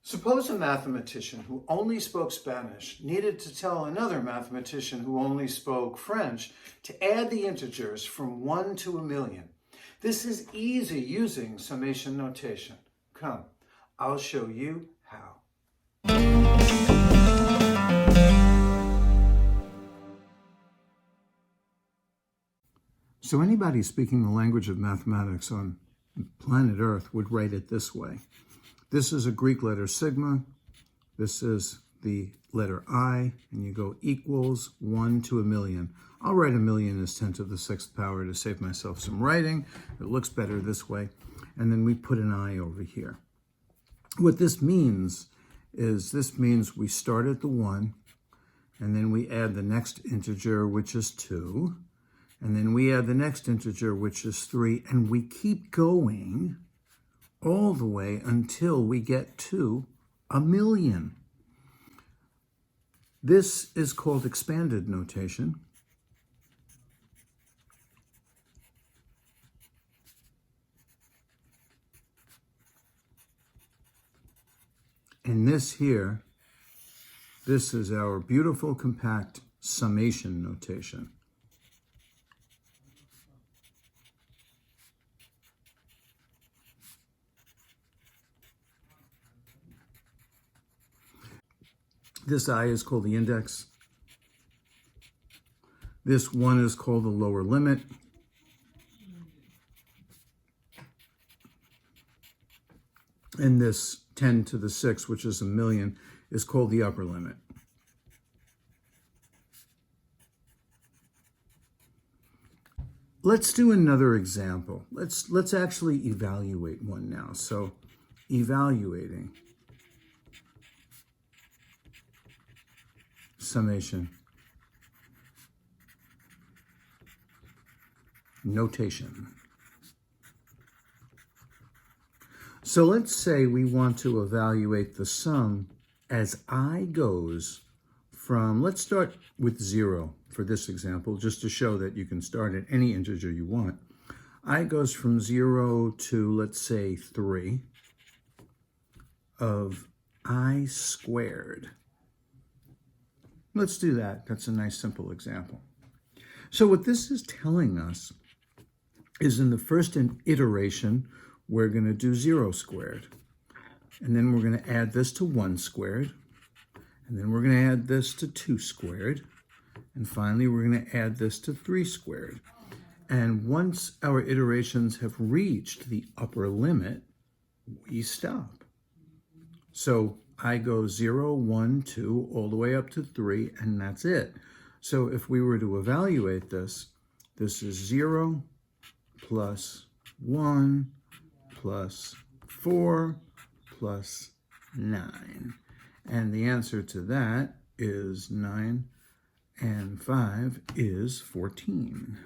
Suppose a mathematician who only spoke Spanish needed to tell another mathematician who only spoke French to add the integers from 1 to 1,000,000. This is easy using summation notation. Come, I'll show you how. So anybody speaking the language of mathematics on planet Earth would write it this way. This is a Greek letter sigma. This is the letter I, and you go equals 1 to 1,000,000. I'll write 1,000,000 as 10 to the 6th power to save myself some writing. It looks better this way. And then we put an I over here. What this means is we start at the 1, and then we add the next integer, which is 2. And then we add the next integer, which is 3, and we keep going all the way until we get to 1,000,000. This is called expanded notation. And this here, this is our beautiful compact summation notation. This I is called the index. This 1 is called the lower limit. And this 10 to the 6, which is 1,000,000, is called the upper limit. Let's do another example. Let's actually evaluate one now. So evaluating summation notation. So let's say we want to evaluate the sum as I goes from, let's start with 0 for this example, just to show that you can start at any integer you want. I goes from 0 to, let's say, 3 of I squared. Let's do that. That's a nice simple example. So what this is telling us is in the first iteration, we're going to do 0 squared. And then we're going to add this to 1 squared. And then we're going to add this to 2 squared. And finally, we're going to add this to 3 squared. And once our iterations have reached the upper limit, we stop. So I go 0, 1, 2, all the way up to 3, and that's it. So if we were to evaluate this, this is 0 plus 1 plus 4 plus 9. And the answer to that is 9, and 5 is 14.